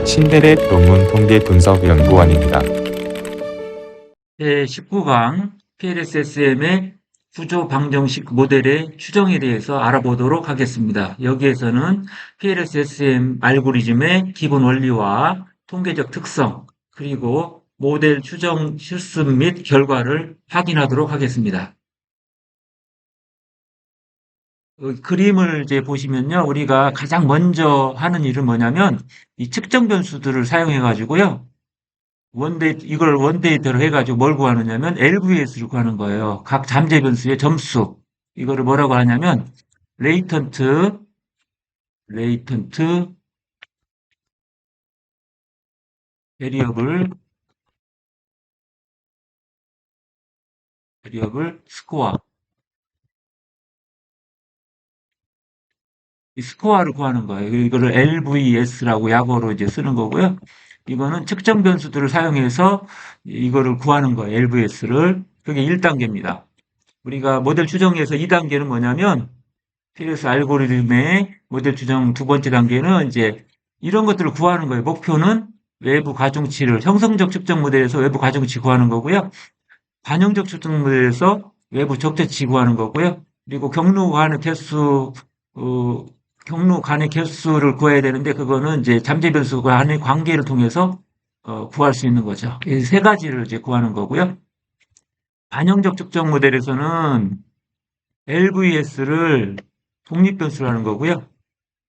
신데렛 논문 통계 분석 연구원입니다. 제19강 PLSSM의 구조 방정식 모델의 추정에 대해서 알아보도록 하겠습니다. 여기에서는 PLSSM 알고리즘의 기본 원리와 통계적 특성, 그리고 모델 추정 실습 및 결과를 확인하도록 하겠습니다. 그림을 이제 보시면요. 우리가 가장 먼저 하는 일은 뭐냐면 이 측정 변수들을 사용해 가지고요. 이걸 원데이터로 해가지고 뭘 구하느냐면 LVS를 구하는 거예요. 각 잠재 변수의 점수. 이거를 뭐라고 하냐면 레이턴트 베리어블 스코어. 이 스코어를 구하는 거예요. 이거를 LVS라고 약어로 이제 쓰는 거고요. 이거는 측정 변수들을 사용해서 이거를 구하는 거예요. LVS를. 그게 1단계입니다. 우리가 모델 추정에서 2단계는 뭐냐면 PLS 알고리즘의 모델 추정 두 번째 단계는 이제 이런 것들을 구하는 거예요. 목표는 외부 가중치를 형성적 측정 모델에서 외부 가중치 구하는 거고요. 반영적 측정 모델에서 외부 적재치 구하는 거고요. 그리고 어, 경로 간의 개수를 구해야 되는데 그거는 이제 잠재 변수 간의 관계를 통해서 구할 수 있는 거죠. 이 세 가지를 이제 구하는 거고요. 반영적 측정 모델에서는 LVS를 독립 변수로 하는 거고요.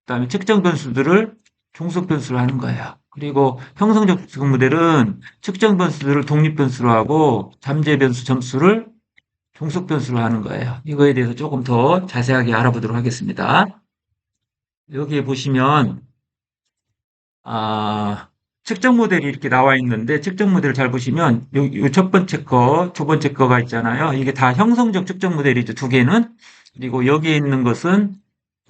그다음에 측정 변수들을 종속 변수로 하는 거예요. 그리고 형성적 측정 모델은 측정 변수들을 독립 변수로 하고 잠재 변수 점수를 종속 변수로 하는 거예요. 이거에 대해서 조금 더 자세하게 알아보도록 하겠습니다. 여기에 보시면 측정 모델이 이렇게 나와 있는데 측정 모델을 잘 보시면 요 첫 번째 거, 두 번째 거가 있잖아요. 이게 다 형성적 측정 모델이죠. 두 개는. 그리고 여기에 있는 것은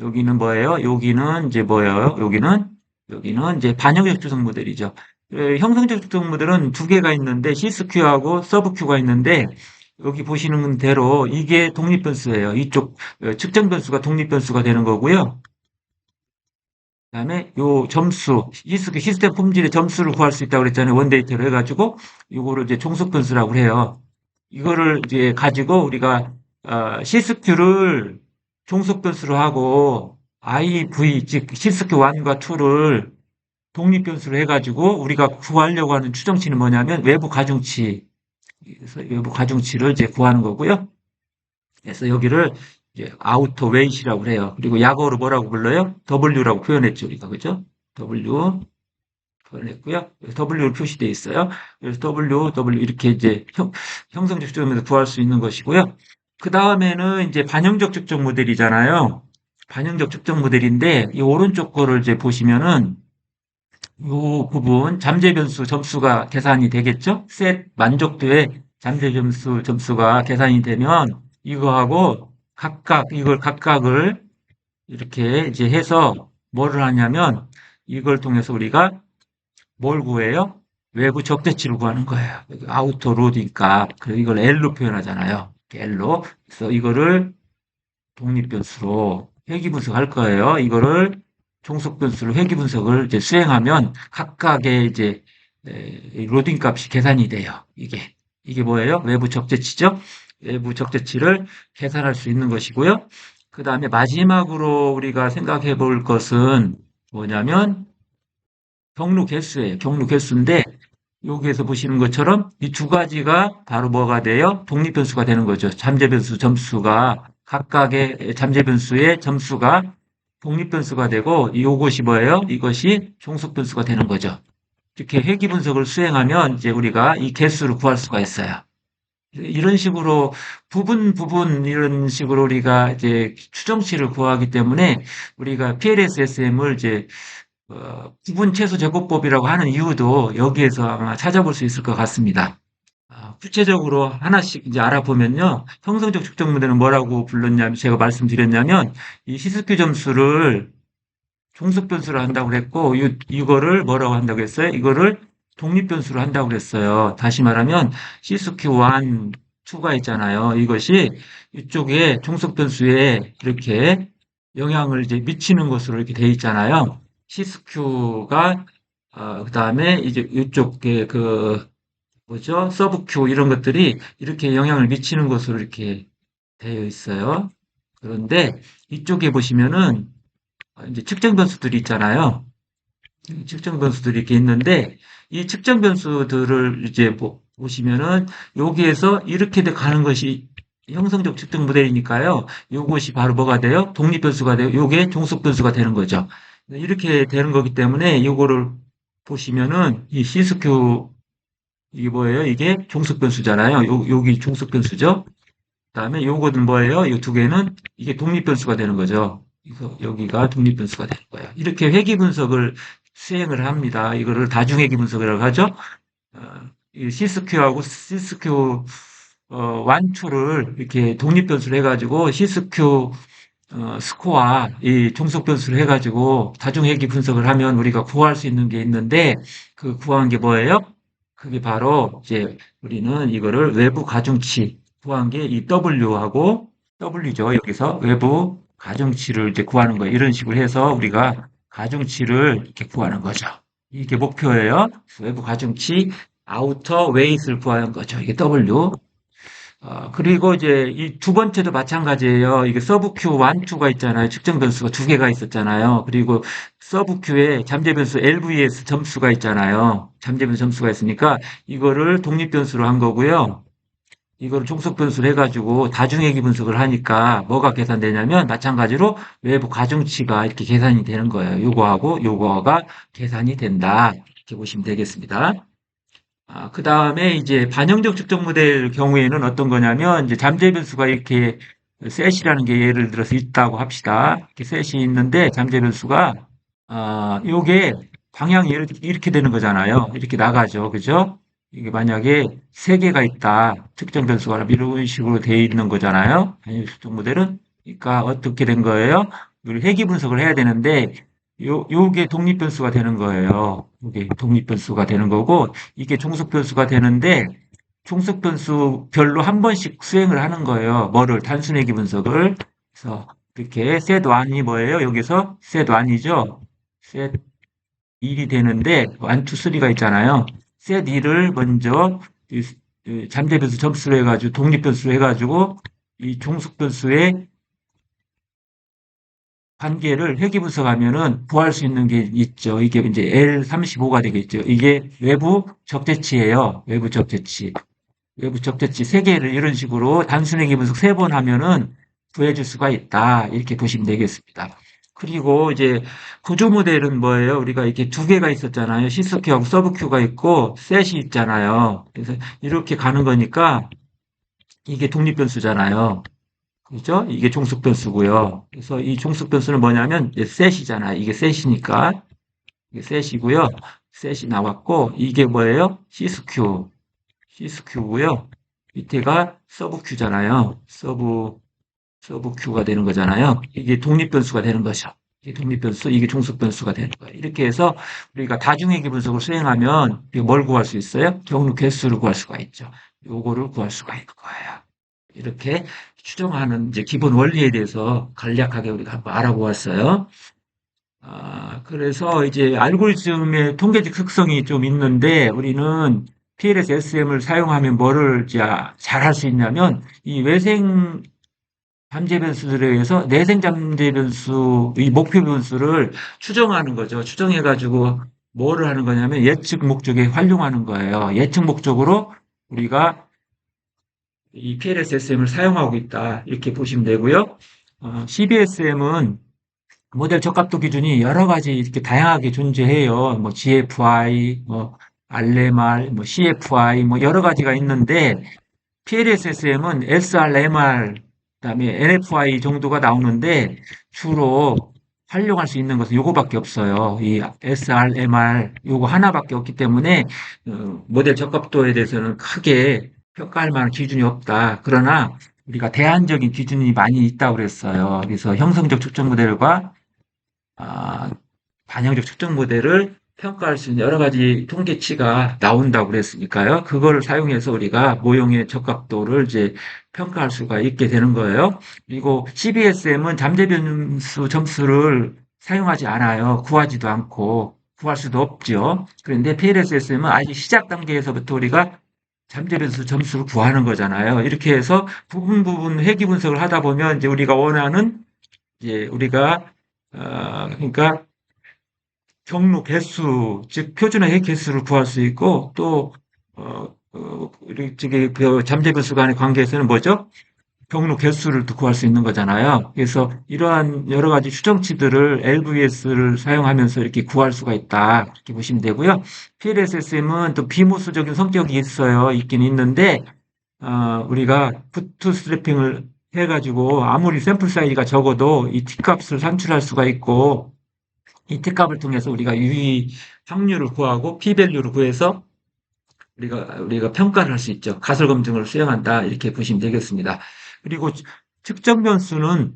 여기는 뭐예요? 여기는 이제 뭐예요? 여기는 이제 반영적 추정 모델이죠. 형성적 추정 모델은 두 개가 있는데 시스큐하고 서브큐가 있는데 여기 보시는 대로 이게 독립 변수예요. 이쪽 측정 변수가 독립 변수가 되는 거고요. 그다음에 요 점수, 시스템 품질의 점수를 구할 수 있다고 그랬잖아요. 원데이터로 해가지고 이거를 이제 종속 변수라고 해요. 이거를 이제 가지고 우리가 시스큐를 종속 변수로 하고 IV 즉 시스큐 1과 2를 독립 변수로 해가지고 우리가 구하려고 하는 추정치는 뭐냐면 외부 가중치. 그래서 외부 가중치를 이제 구하는 거고요. 그래서 여기를 이제 아우터 웨이시라고 해요. 그리고 약어로 뭐라고 불러요? W라고 표현했죠, 우리가. 그죠? W 표현했고요. W로 표시되어 있어요. 그래서 W 이렇게 이제 형성적 측정에서 구할 수 있는 것이고요. 그 다음에는 이제 반영적 측정 모델이잖아요. 반영적 측정 모델인데 이 오른쪽 거를 이제 보시면은 이 부분 잠재 변수 점수가 계산이 되겠죠? 셋 만족도의 잠재 점수 점수가 계산이 되면 이거하고 이걸 각각을 이렇게 이제 해서 뭐를 하냐면 이걸 통해서 우리가 뭘 구해요? 외부 적대치를 구하는 거예요. 아우터 로딩 값. 그리고 이걸 L로 표현하잖아요. L로. 그래서 이거를 독립 변수로 회귀 분석할 거예요. 이거를 종속 변수로 회귀 분석을 이제 수행하면 각각의 이제 로딩 값이 계산이 돼요. 이게 뭐예요? 외부 적재치죠? 외부 적재치를 계산할 수 있는 것이고요. 그 다음에 마지막으로 우리가 생각해 볼 것은 뭐냐면 경로 개수예요. 경로 개수인데 여기에서 보시는 것처럼 이 두 가지가 바로 뭐가 돼요? 독립 변수가 되는 거죠. 잠재 변수 점수가 각각의 잠재 변수의 점수가 독립 변수가 되고 이것이 뭐예요? 이것이 종속 변수가 되는 거죠. 이렇게 회귀 분석을 수행하면 이제 우리가 이 개수를 구할 수가 있어요. 이런 식으로 부분 이런 식으로 우리가 이제 추정치를 구하기 때문에 우리가 PLSSM을 이제 구분 최소 제곱법이라고 하는 이유도 여기에서 아마 찾아볼 수 있을 것 같습니다. 구체적으로 하나씩 이제 알아보면요. 형성적 측정 모델은 뭐라고 불렀냐면, 제가 말씀드렸냐면, 이 시스큐 점수를 종속 변수로 한다고 그랬고, 이거를 뭐라고 한다고 했어요? 이거를 독립 변수로 한다고 그랬어요. 다시 말하면, 시스큐 1, 2가 있잖아요. 이것이 이쪽에 종속 변수에 이렇게 영향을 이제 미치는 것으로 이렇게 돼 있잖아요. 시스큐가 그다음에 이제 이쪽에 뭐죠? 서브 큐 이런 것들이 이렇게 영향을 미치는 것으로 이렇게 되어 있어요. 그런데 이쪽에 보시면은 이제 측정 변수들이 있잖아요. 측정 변수들이 이렇게 있는데 이 측정 변수들을 이제 보시면은 여기에서 이렇게 가는 것이 형성적 측정 모델이니까요. 요것이 바로 뭐가 돼요? 독립 변수가 돼요. 요게 종속 변수가 되는 거죠. 이렇게 되는 거기 때문에 요거를 보시면은 이 C스큐 이게 뭐예요? 이게 종속 변수잖아요. 여기 종속 변수죠. 그다음에 요거는 뭐예요? 이 두 개는 이게 독립 변수가 되는 거죠. 그래서 여기가 독립 변수가 되는 거예요. 이렇게 회귀 분석을 수행을 합니다. 이거를 다중회귀 분석이라고 하죠. 이 C스큐하고 C스큐 완투를 이렇게 독립 변수를 해가지고 C스큐 스코어 이 종속 변수를 해가지고 다중회귀 분석을 하면 우리가 구할 수 있는 게 있는데 그 구한 게 뭐예요? 그게 바로 이제 우리는 이거를 외부 가중치 구한 게 이 W하고 W죠. 여기서 외부 가중치를 이제 구하는 거예요. 이런 식으로 해서 우리가 가중치를 이렇게 구하는 거죠. 이게 목표예요. 외부 가중치 아우터 웨이트를 구하는 거죠. 이게 W. 그리고 이제 이 두 번째도 마찬가지예요. 이게 서브 큐 1, 2가 있잖아요. 측정 변수가 두 개가 있었잖아요. 그리고 서브 큐에 잠재 변수 LVS 점수가 있잖아요. 잠재 변수 점수가 있으니까 이거를 독립 변수로 한 거고요. 이거를 종속 변수로 해가지고 다중회귀 분석을 하니까 뭐가 계산되냐면 마찬가지로 외부 가중치가 이렇게 계산이 되는 거예요. 요거하고 요거가 계산이 된다. 이렇게 보시면 되겠습니다. 그 다음에 이제 반영적 측정 모델 경우에는 어떤 거냐면, 이제 잠재 변수가 이렇게 셋이라는 게 예를 들어서 있다고 합시다. 이렇게 셋이 있는데, 잠재 변수가, 요게 방향이 이렇게 되는 거잖아요. 이렇게 나가죠. 그죠? 이게 만약에 세 개가 있다. 특정 변수가 이런 식으로 되어 있는 거잖아요. 반영적 측정 모델은. 그러니까 어떻게 된 거예요? 이걸 회귀 분석을 해야 되는데, 요게 독립 변수가 되는 거예요. 요게 독립 변수가 되는 거고, 이게 종속 변수가 되는데 종속 변수별로 한 번씩 수행을 하는 거예요. 뭐를 단순회귀 분석을. 그래서 이렇게 set 1이 뭐예요? 여기서 set 1이죠. set 1이 되는데 1, 2, 3가 있잖아요. set 1을 먼저 이 잠재 변수 점수로 해가지고 독립 변수로 해가지고 이 종속 변수의 관계를 회귀 분석하면은 구할 수 있는 게 있죠. 이게 이제 L35가 되겠죠. 이게 외부 적재치예요. 외부 적재치. 외부 적재치 세 개를 이런 식으로 단순회귀 분석 세 번 하면은 구해줄 수가 있다. 이렇게 보시면 되겠습니다. 그리고 이제 구조 모델은 뭐예요? 우리가 이렇게 두 개가 있었잖아요. 시스큐하고 서브큐가 있고 셋이 있잖아요. 그래서 이렇게 가는 거니까 이게 독립 변수잖아요. 그죠? 이게 종속 변수고요. 그래서 이 종속 변수는 뭐냐면 이제 셋이잖아요. 이게 셋이니까 이게 셋이고요. 셋이 나왔고 이게 뭐예요? 시스큐. 시스큐고요. 밑에가 서브 큐잖아요. 서브 큐가 되는 거잖아요. 이게 독립 변수가 되는 거죠. 이게 독립 변수, 이게 종속 변수가 되는 거예요. 이렇게 해서 우리가 다중회귀 분석을 수행하면 이게 뭘 구할 수 있어요? 경로 개수를 구할 수가 있죠. 요거를 구할 수가 있는 거예요. 이렇게 추정하는 이제 기본 원리에 대해서 간략하게 우리가 한번 알아보았어요. 그래서 이제 알고리즘의 통계적 특성이 좀 있는데 우리는 PLS SM을 사용하면 뭐를 잘할 수 있냐면 이 외생 잠재 변수들에 의해서 내생 잠재 변수, 이 목표 변수를 추정하는 거죠. 추정해가지고 뭐를 하는 거냐면 예측 목적에 활용하는 거예요. 예측 목적으로 우리가 이 PLS-SM을 사용하고 있다. 이렇게 보시면 되고요. CBSM은 모델 적합도 기준이 여러 가지 이렇게 다양하게 존재해요. 뭐 GFI, 뭐 RMR, 뭐 CFI, 뭐 여러 가지가 있는데 PLS-SM은 SR-MR, 그다음에 NFI 정도가 나오는데 주로 활용할 수 있는 것은 요거밖에 없어요. 이 SR-MR 요거 하나밖에 없기 때문에 모델 적합도에 대해서는 크게 평가할 만한 기준이 없다. 그러나 우리가 대안적인 기준이 많이 있다고 그랬어요. 그래서 형성적 측정 모델과 아, 반영적 측정 모델을 평가할 수 있는 여러 가지 통계치가 나온다고 그랬으니까요. 그거를 사용해서 우리가 모형의 적합도를 이제 평가할 수가 있게 되는 거예요. 그리고 CBSM은 잠재 변수 점수를 사용하지 않아요. 구하지도 않고. 구할 수도 없죠. 그런데 PLSSM은 아직 시작 단계에서부터 우리가 잠재변수 점수를 구하는 거잖아요. 이렇게 해서 부분 부분 회귀 분석을 하다 보면 이제 우리가 원하는 이제 우리가 그러니까 경로 개수, 즉 표준화 핵 개수를 구할 수 있고 또 우리 저기 그 잠재변수 간의 관계에서는 뭐죠? 경로 개수를 또 구할 수 있는 거잖아요. 그래서 이러한 여러 가지 추정치들을 LVS를 사용하면서 이렇게 구할 수가 있다. 이렇게 보시면 되고요. PLSSM은 또 비모수적인 성격이 있어요. 있긴 있는데, 우리가 부트스트래핑을 해가지고 아무리 샘플 사이즈가 적어도 이 T값을 산출할 수가 있고, 이 T값을 통해서 우리가 유의 확률을 구하고 P-밸류를 구해서 우리가 평가를 할 수 있죠. 가설 검증을 수행한다. 이렇게 보시면 되겠습니다. 그리고 측정 변수는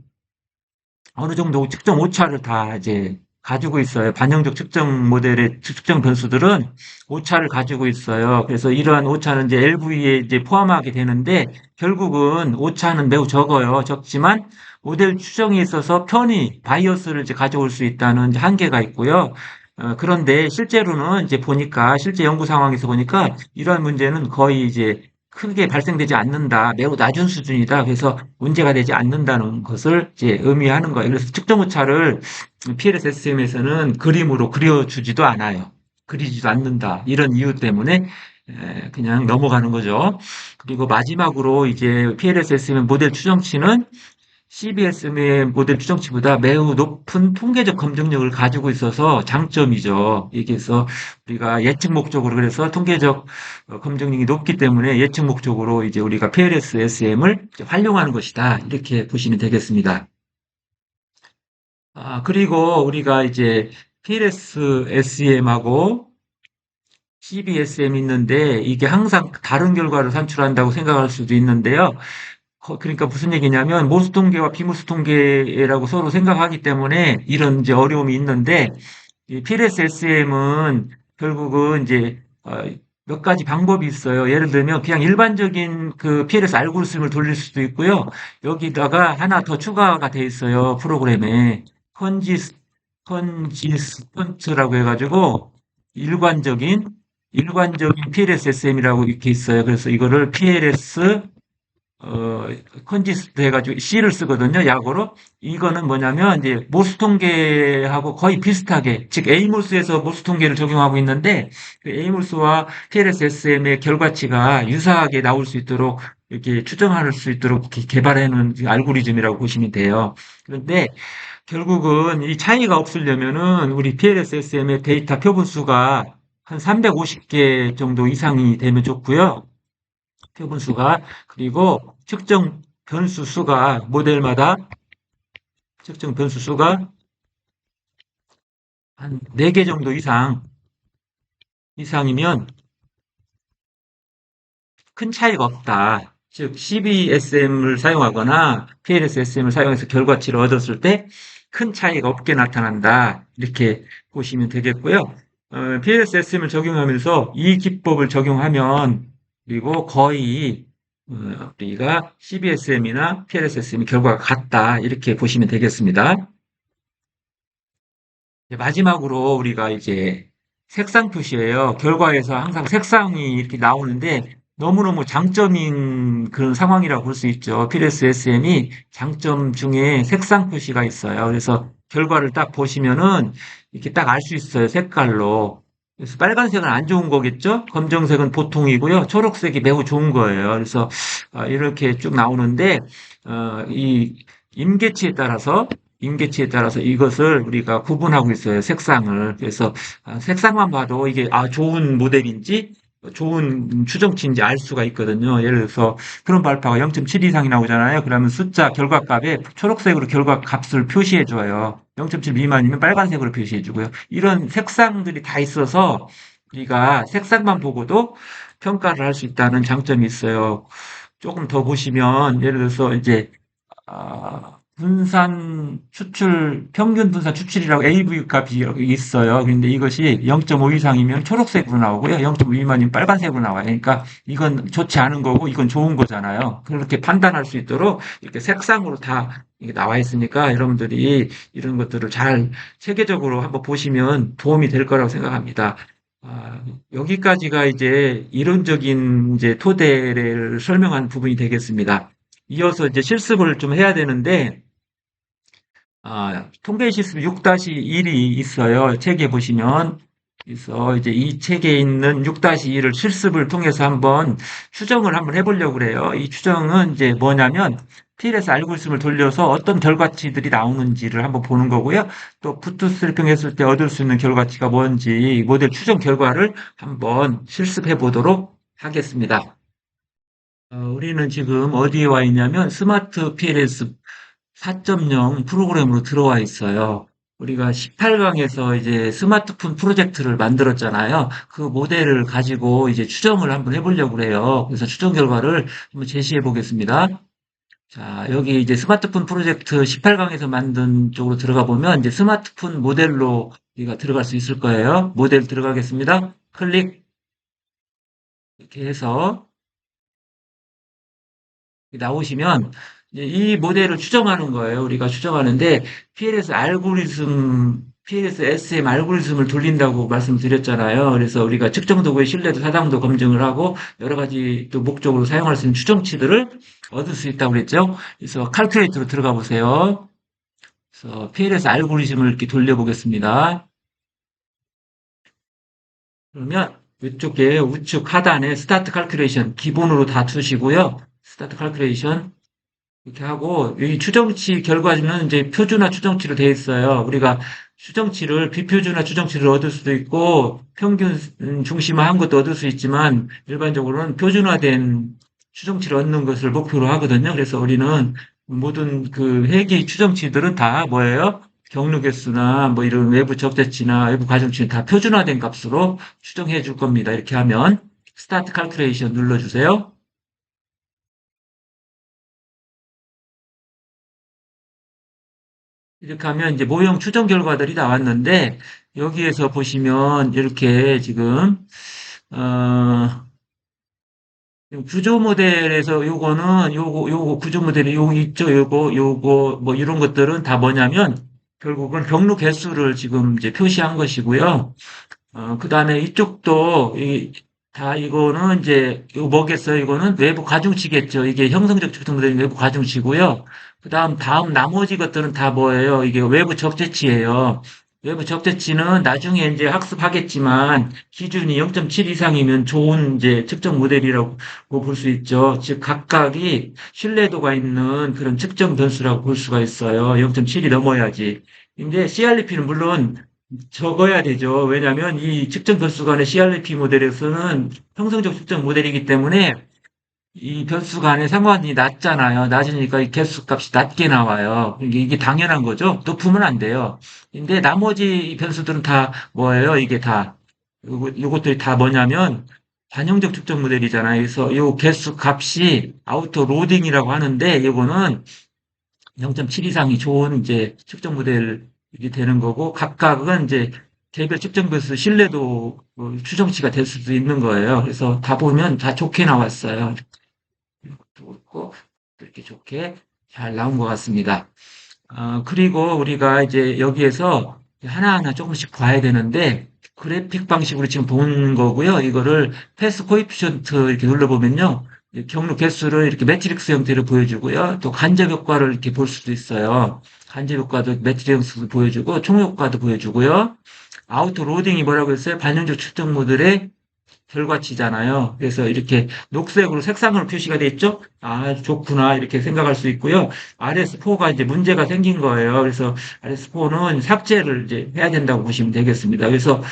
어느 정도 측정 오차를 다 이제 가지고 있어요. 반영적 측정 모델의 측정 변수들은 오차를 가지고 있어요. 그래서 이러한 오차는 이제 LV에 이제 포함하게 되는데 결국은 오차는 매우 적어요. 적지만 모델 추정에 있어서 편의, 바이어스를 이제 가져올 수 있다는 이제 한계가 있고요. 그런데 실제로는 이제 보니까 실제 연구 상황에서 보니까 이러한 문제는 거의 이제 크게 발생되지 않는다. 매우 낮은 수준이다. 그래서 문제가 되지 않는다는 것을 이제 의미하는 거예요. 그래서 측정 오차를 PLSSM에서는 그림으로 그려주지도 않아요. 그리지도 않는다. 이런 이유 때문에 그냥 넘어가는 거죠. 그리고 마지막으로 이제 PLSSM 모델 추정치는 CBSM의 모델 추정치보다 매우 높은 통계적 검증력을 가지고 있어서 장점이죠. 여기서 우리가 예측 목적으로 그래서 통계적 검증력이 높기 때문에 예측 목적으로 이제 우리가 PLS-SM을 활용하는 것이다. 이렇게 보시면 되겠습니다. 그리고 우리가 이제 PLS-SEM하고 CBSM 있는데 이게 항상 다른 결과를 산출한다고 생각할 수도 있는데요. 그러니까 무슨 얘기냐면 모수 통계와 비모수 통계라고 서로 생각하기 때문에 이런 이제 어려움이 있는데 이 PLS-SM은 결국은 이제 몇 가지 방법이 있어요. 예를 들면 그냥 일반적인 그 PLS 알고리즘을 돌릴 수도 있고요. 여기다가 하나 더 추가가 돼 있어요. 프로그램에 컨지스턴트라고 해가지고 일관적인 PLS-SM이라고 이렇게 있어요. 그래서 이거를 PLS 컨지스트 해가지고 C를 쓰거든요, 약어로. 이거는 뭐냐면, 이제, 모수 통계하고 거의 비슷하게, 즉, A모스에서 모수 통계를 적용하고 있는데, 그 A모스와 PLS-SM의 결과치가 유사하게 나올 수 있도록, 이렇게 추정할 수 있도록 이렇게 개발해 놓은 알고리즘이라고 보시면 돼요. 그런데, 결국은 이 차이가 없으려면은, 우리 PLS-SM의 데이터 표분수가 한 350개 정도 이상이 되면 좋고요. 표분수가. 그리고 측정 변수 수가 모델마다 측정 변수 수가 한 4개 정도 이상이면 큰 차이가 없다. 즉 CBSM을 사용하거나 PLS-SM을 사용해서 결과치를 얻었을 때 큰 차이가 없게 나타난다. 이렇게 보시면 되겠고요. PLS-SM을 적용하면서 이 기법을 적용하면 그리고 거의 우리가 CBSM이나 PLS-SM의 결과가 같다. 이렇게 보시면 되겠습니다. 마지막으로 우리가 이제 색상 표시예요. 결과에서 항상 색상이 이렇게 나오는데 너무너무 장점인 그런 상황이라고 볼 수 있죠. PLS-SM이 장점 중에 색상 표시가 있어요. 그래서 결과를 딱 보시면은 이렇게 딱 알 수 있어요. 색깔로. 그래서 빨간색은 안 좋은 거겠죠? 검정색은 보통이고요. 초록색이 매우 좋은 거예요. 그래서 이렇게 쭉 나오는데 이 임계치에 따라서 이것을 우리가 구분하고 있어요. 색상을. 그래서 색상만 봐도 이게 좋은 모델인지 좋은 추정치인지 알 수가 있거든요. 예를 들어서 프롬 알파가 0.7 이상이 나오잖아요. 그러면 숫자 결과값에 초록색으로 결과 값을 표시해 줘요. 0.7 미만이면 빨간색으로 표시해 주고요. 이런 색상들이 다 있어서 우리가 색상만 보고도 평가를 할 수 있다는 장점이 있어요. 조금 더 보시면 예를 들어서 이제 분산 추출, 평균 분산 추출이라고 AV 값이 여기 있어요. 근데 이것이 0.5 이상이면 초록색으로 나오고요. 0.5 미만이면 빨간색으로 나와요. 그러니까 이건 좋지 않은 거고 이건 좋은 거잖아요. 그렇게 판단할 수 있도록 이렇게 색상으로 다 이게 나와 있으니까 여러분들이 이런 것들을 잘 체계적으로 한번 보시면 도움이 될 거라고 생각합니다. 아, 여기까지가 이제 이론적인 이제 토대를 설명한 부분이 되겠습니다. 이어서 이제 실습을 좀 해야 되는데, 통계 실습 6-1이 있어요. 책에 보시면. 그래서 이제 이 책에 있는 6-1을 실습을 통해서 추정을 한번 해보려고 그래요. 이 추정은 이제 뭐냐면, TLS 알고리즘을 돌려서 어떤 결과치들이 나오는지를 한번 보는 거고요. 또 부트스트래핑 했을 때 얻을 수 있는 결과치가 뭔지 모델 추정 결과를 한번 실습해 보도록 하겠습니다. 우리는 지금 어디에 와 있냐면 스마트 PLS 4.0 프로그램으로 들어와 있어요. 우리가 18강에서 이제 스마트폰 프로젝트를 만들었잖아요. 그 모델을 가지고 이제 추정을 한번 해보려고 그래요. 그래서 추정 결과를 한번 제시해 보겠습니다. 자, 여기 이제 스마트폰 프로젝트 18강에서 만든 쪽으로 들어가 보면 이제 스마트폰 모델로 우리가 들어갈 수 있을 거예요. 모델 들어가겠습니다. 클릭 이렇게 해서 나오시면 이제 이 모델을 추정하는 거예요. 우리가 추정하는데 PLS SM 알고리즘을 돌린다고 말씀드렸잖아요. 그래서 우리가 측정 도구의 신뢰도 사당도 검증을 하고 여러 가지 또 목적으로 사용할 수 있는 추정치들을 얻을 수 있다고 그랬죠. 그래서 칼큘레이터로 들어가 보세요. 그래서 PLS 알고리즘을 이렇게 돌려보겠습니다. 그러면 이쪽에 우측 하단에 스타트 칼큘레이션 기본으로 다 두시고요. 스타트 칼큘레이션 이렇게 하고, 이 추정치 결과는 이제 표준화 추정치로 되어 있어요. 우리가 추정치를, 비표준화 추정치를 얻을 수도 있고, 평균 중심화한 것도 얻을 수 있지만, 일반적으로는 표준화된 추정치를 얻는 것을 목표로 하거든요. 그래서 우리는 모든 그 회계 추정치들은 다 뭐예요? 경로 개수나 뭐 이런 외부 적재치나 외부 가중치는 다 표준화된 값으로 추정해 줄 겁니다. 이렇게 하면, 스타트 칼큘레이션 눌러주세요. 이렇게 하면 이제 모형 추정 결과들이 나왔는데 여기에서 보시면 이렇게 지금 어, 구조 모델에서 요거 구조 모델이 요거 있죠. 요거 뭐 이런 것들은 다 뭐냐면 결국은 경로 개수를 지금 이제 표시한 것이고요. 그다음에 이쪽도 다 이거는 이제 이거 뭐겠어요? 이거는 외부 가중치겠죠. 이게 형성적 측정 모델이 외부 가중치고요. 다음 나머지 것들은 다 뭐예요? 이게 외부 적재치예요. 외부 적재치는 나중에 이제 학습하겠지만 기준이 0.7 이상이면 좋은 이제 측정 모델이라고 볼 수 있죠. 즉 각각이 신뢰도가 있는 그런 측정 변수라고 볼 수가 있어요. 0.7이 넘어야지. 근데 CRP는 물론 적어야 되죠. 왜냐하면 이 측정 변수 간의 CRP 모델에서는 평성적 측정 모델이기 때문에 이 변수 간의 상관이 낮잖아요. 낮으니까 이 개수 값이 낮게 나와요. 이게 당연한 거죠. 높으면 안 돼요. 근데 나머지 이 변수들은 다 뭐예요? 이게 다 요것들이 다 뭐냐면 반영적 측정 모델이잖아요. 그래서 요 개수 값이 아우터 로딩이라고 하는데 이거는 0.7 이상이 좋은 이제 측정 모델이 되는 거고 각각은 이제 개별 측정 변수 신뢰도 추정치가 될 수도 있는 거예요. 그래서 다 보면 다 좋게 나왔어요. 좋고 이렇게 좋게 잘 나온 것 같습니다. 그리고 우리가 이제 여기에서 하나하나 조금씩 봐야 되는데 그래픽 방식으로 지금 보는 거고요. 이거를 패스 코에피션트 이렇게 눌러보면요. 경로 개수를 이렇게 매트릭스 형태로 보여주고요. 또 간접 효과를 이렇게 볼 수도 있어요. 간접 효과도 매트릭스로 보여주고 총 효과도 보여주고요. 아우토 로딩이 뭐라고 했어요? 반영적 측정 모델의 결과치잖아요. 그래서 이렇게 녹색으로 색상으로 표시가 돼 있죠? 아, 좋구나. 이렇게 생각할 수 있고요. RS4가 이제 문제가 생긴 거예요. 그래서 RS4는 삭제를 이제 해야 된다고 보시면 되겠습니다. 그래서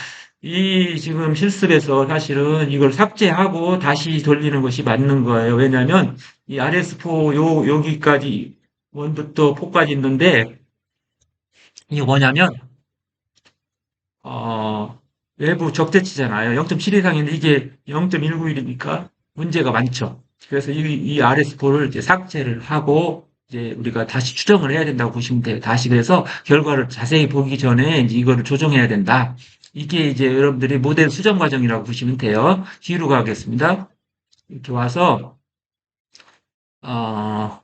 이 지금 실습에서 사실은 이걸 삭제하고 다시 돌리는 것이 맞는 거예요. 왜냐하면 이 RS4 여기까지 1부터 4까지 있는데 이게 뭐냐면 어, 외부 적재치잖아요. 0.7 이상인데 이게 0.191이니까 문제가 많죠. 그래서 이 RS4를 이제 삭제를 하고 이제 우리가 다시 추정을 해야 된다고 보시면 돼요. 다시 그래서 결과를 자세히 보기 전에 이제 이거를 조정해야 된다. 이게 이제 여러분들이 모델 수정 과정이라고 보시면 돼요. 뒤로 가겠습니다. 이렇게 와서 어,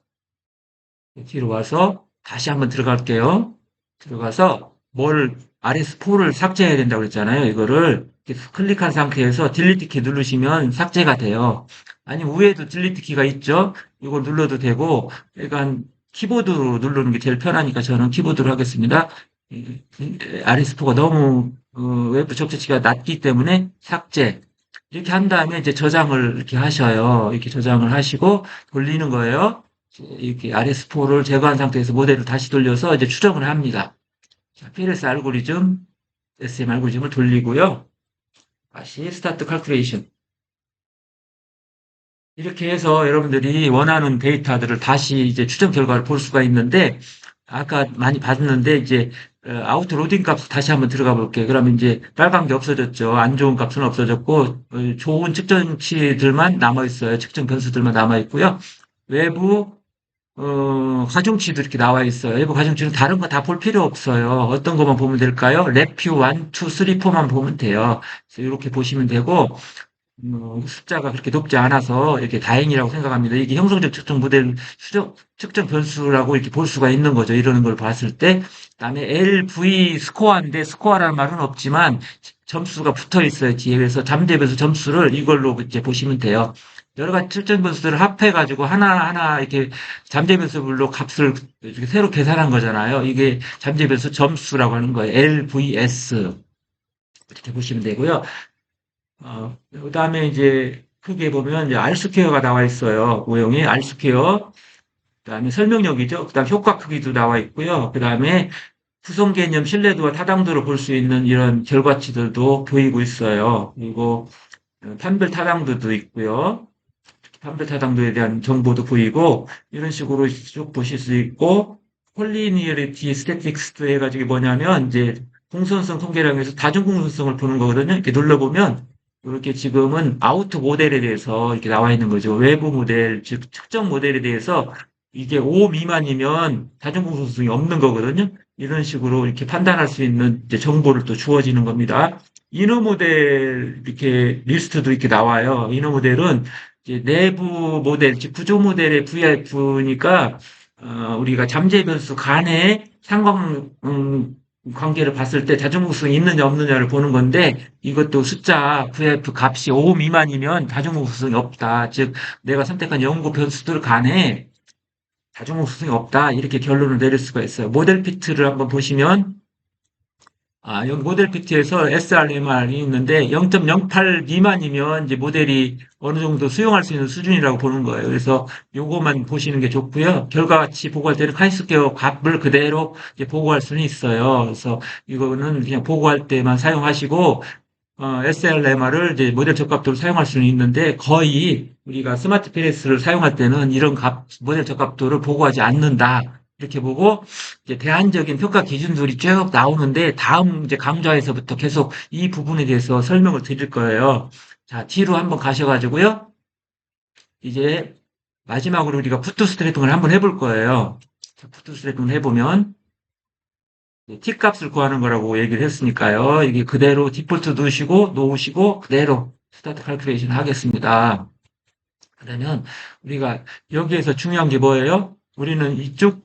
뒤로 와서 다시 한번 들어갈게요. 들어가서 RS4를 삭제해야 된다고 그랬잖아요. 이거를 이렇게 클릭한 상태에서 딜리트 키 누르시면 삭제가 돼요. 아니면 위에도 딜리트 키가 있죠. 이걸 눌러도 되고, 그러니까 키보드로 누르는 게 제일 편하니까 저는 키보드로 하겠습니다. RS4가 너무 외부 적재치가 낮기 때문에 삭제. 이렇게 한 다음에 이제 저장을 이렇게 하셔요. 이렇게 저장을 하시고 돌리는 거예요. 이렇게 RS4를 제거한 상태에서 모델을 다시 돌려서 이제 추정을 합니다. 자, PLS 알고리즘, SM 알고리즘을 돌리고요. 다시 스타트 칼큘레이션. 이렇게 해서 여러분들이 원하는 데이터들을 다시 이제 추정 결과를 볼 수가 있는데, 아까 많이 봤는데, 이제, 아우트 로딩 값 다시 한번 들어가 볼게요. 그러면 이제 빨간 게 없어졌죠. 안 좋은 값은 없어졌고, 좋은 측정치들만 남아있어요. 측정 변수들만 남아있고요. 외부 가중치도 이렇게 나와 있어요. 외부 가중치는 다른 거 다 볼 필요 없어요. 어떤 것만 보면 될까요? 레퓨 1, 2, 3, 4만 보면 돼요. 그래서 이렇게 보시면 되고, 숫자가 그렇게 높지 않아서 이렇게 다행이라고 생각합니다. 이게 형성적 측정 모델 측정 변수라고 이렇게 볼 수가 있는 거죠. 이러는 걸 봤을 때. 그다음에 LV 스코어인데 스코어라는 말은 없지만 점수가 붙어 있어요. 뒤에. 그래서 잠재 변수 점수를 이걸로 이제 보시면 돼요. 여러 가지 측정 변수들을 합해가지고 하나하나 이렇게 잠재 변수별로 값을 이렇게 새로 계산한 거잖아요. 이게 잠재 변수 점수라고 하는 거예요. LVS. 이렇게 보시면 되고요. 그다음에 이제 크게 보면 이제 R 스퀘어가 나와 있어요. 모형이 R 스퀘어. 그다음에 설명력이죠. 그다음 효과 크기도 나와 있고요. 그다음에 구성 개념 신뢰도와 타당도를 볼 수 있는 이런 결과치들도 보이고 있어요. 그리고 판별 타당도도 있고요. 판별 타당도에 대한 정보도 보이고 이런 식으로 쭉 보실 수 있고 콜리니어리티 스태틱스도 해가지고 뭐냐면 이제 공선성 통계량에서 다중공선성을 보는 거거든요. 이렇게 눌러보면 이렇게 지금은 아우트 모델에 대해서 이렇게 나와 있는 거죠. 외부 모델, 즉 측정 모델에 대해서 이게 5 미만이면 다중공선성이 없는 거거든요. 이런 식으로 이렇게 판단할 수 있는 이제 정보를 또 주어지는 겁니다. 이너 모델 이렇게 리스트도 이렇게 나와요. 이너 모델은 이제 내부 모델, 즉 구조 모델의 VIF니까 우리가 잠재 변수 간의 상관 관계를 봤을 때 다중공성이 있느냐 없느냐를 보는 건데 이것도 숫자 VF 값이 5 미만이면 다중공성이 없다. 즉 내가 선택한 연구 변수들 간에 다중공성이 없다. 이렇게 결론을 내릴 수가 있어요. 모델 피트를 한번 보시면 여기 모델 PT에서 SRMR이 있는데 0.08 미만이면 이제 모델이 어느 정도 수용할 수 있는 수준이라고 보는 거예요. 그래서 요거만 보시는 게 좋고요. 결과같이 보고할 때는 카이스퀘어 값을 그대로 이제 보고할 수는 있어요. 그래서 이거는 그냥 보고할 때만 사용하시고 SLMR을 이제 모델 적합도로 사용할 수는 있는데 거의 우리가 스마트 PLS를 사용할 때는 이런 모델 적합도를 보고하지 않는다. 이렇게 보고 이제 대안적인 평가 기준들이 쭉 나오는데 다음 이제 강좌에서부터 계속 이 부분에 대해서 설명을 드릴 거예요. 자, 뒤로 한번 가셔가지고요. 이제 마지막으로 우리가 푸트스트래핑을 한번 해볼 거예요. 자, 푸트스트래핑을 해보면 T값을 구하는 거라고 얘기를 했으니까요. 이게 그대로 디폴트 놓으시고 그대로 스타트 칼큘레이션 하겠습니다. 그러면 우리가 여기에서 중요한 게 뭐예요? 우리는 지금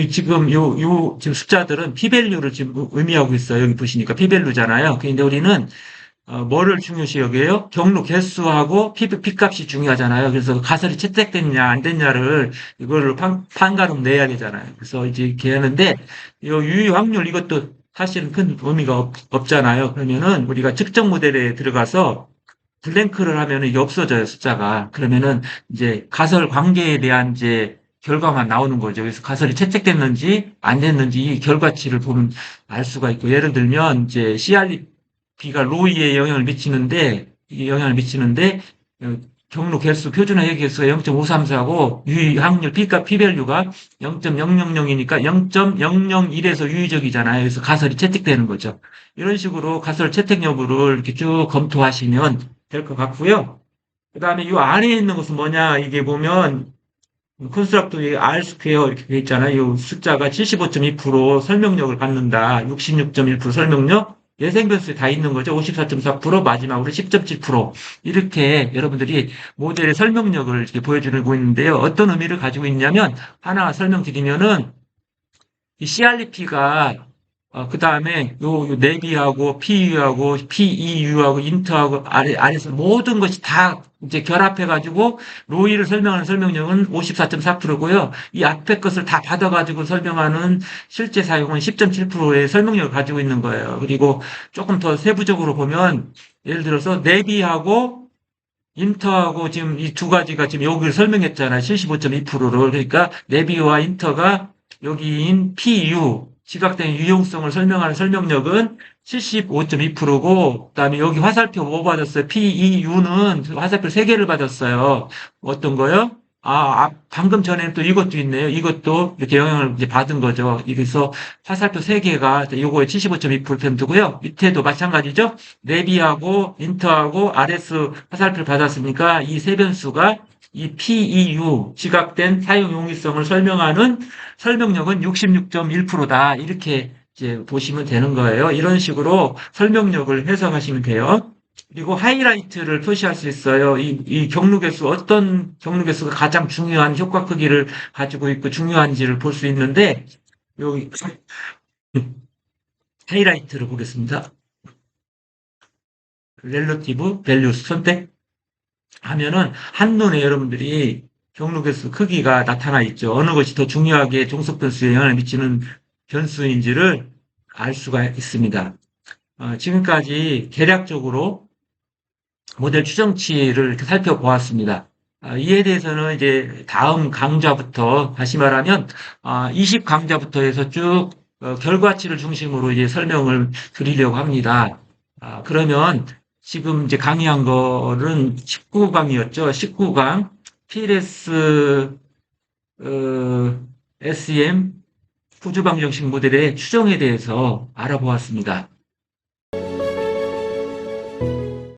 지금 숫자들은 P밸류를 지금 의미하고 있어요. 여기 보시니까 P밸류잖아요. 근데 우리는 뭐를 중요시 여겨요? 경로 개수하고 P값이 중요하잖아요. 그래서 가설이 채택됐냐, 안 됐냐를, 이거를 판가름 내야 되잖아요. 그래서 이제 이렇게 하는데, 유의 확률 이것도 사실은 큰 의미가 없잖아요. 그러면은 우리가 측정 모델에 들어가서 블랭크를 하면은 이게 없어져요, 숫자가. 그러면은 이제 가설 관계에 대한 이제 결과만 나오는 거죠. 그래서 가설이 채택됐는지 안 됐는지 이 결과치를 보면 알 수가 있고, 예를 들면 이제 CRP가 로이에 영향을 미치는데 경로 개수 표준화 개수가 0.534고 유의 확률 P값 P밸류가 0.000이니까 0.001에서 유의적이잖아요. 그래서 가설이 채택되는 거죠. 이런 식으로 가설 채택 여부를 이렇게 쭉 검토하시면 될 것 같고요. 그 다음에 이 안에 있는 것은 뭐냐, 이게 보면 컨스트럭트 R 스퀘어 이렇게 돼 있잖아요. 이 숫자가 75.2% 설명력을 갖는다. 66.1% 설명력. 예생 변수에 다 있는 거죠. 54.4%, 마지막으로 10.7%. 이렇게 여러분들이 모델의 설명력을 이렇게 보여주고 있는데요. 어떤 의미를 가지고 있냐면, 하나 설명드리면은, 이 CRP가 그 다음에 요 내비하고 PU하고 PEU하고 인트하고 아래서 모든 것이 다 이제 결합해가지고 로이를 설명하는 설명력은 54.4%고요. 이 앞에 것을 다 받아가지고 설명하는 실제 사용은 10.7%의 설명력을 가지고 있는 거예요. 그리고 조금 더 세부적으로 보면 예를 들어서 내비하고 인터하고 지금 이 두 가지가 지금 여기를 설명했잖아요. 75.2%를. 그러니까 내비와 인터가 여기인 PU, 지각된 유용성을 설명하는 설명력은 75.2%고, 그다음에 여기 화살표 뭐 받았어요? PEU는 화살표 3개를 받았어요. 어떤 거요? 방금 전에는 또 이것도 있네요. 이것도 이렇게 영향을 이제 받은 거죠. 그래서 화살표 3개가 요거에 75.2%고요. 밑에도 마찬가지죠. 내비하고 인터하고 RS 화살표를 받았으니까 이 세 변수가 이 PEU, 지각된 사용 용이성을 설명하는 설명력은 66.1%다. 이렇게 이제 보시면 되는 거예요. 이런 식으로 설명력을 해석하시면 돼요. 그리고 하이라이트를 표시할 수 있어요. 이 경루 개수, 어떤 경루 개수가 가장 중요한 효과 크기를 가지고 있고 중요한지를 볼 수 있는데, 여기 하이라이트를 보겠습니다. 렐러티브 밸류스 선택하면은 한눈에 여러분들이 경로 개수 크기가 나타나 있죠. 어느 것이 더 중요하게 종속 변수에 영향을 미치는 변수인지를 알 수가 있습니다. 지금까지 대략적으로 모델 추정치를 이렇게 살펴보았습니다. 이에 대해서는 이제 다음 강좌부터 다시 말하면 20 강좌부터 해서 쭉 결과치를 중심으로 이제 설명을 드리려고 합니다. 그러면 지금 이제 강의한 거는 19강이었죠. 19강 PLS SEM 후주방정식 모델의 추정에 대해서 알아보았습니다.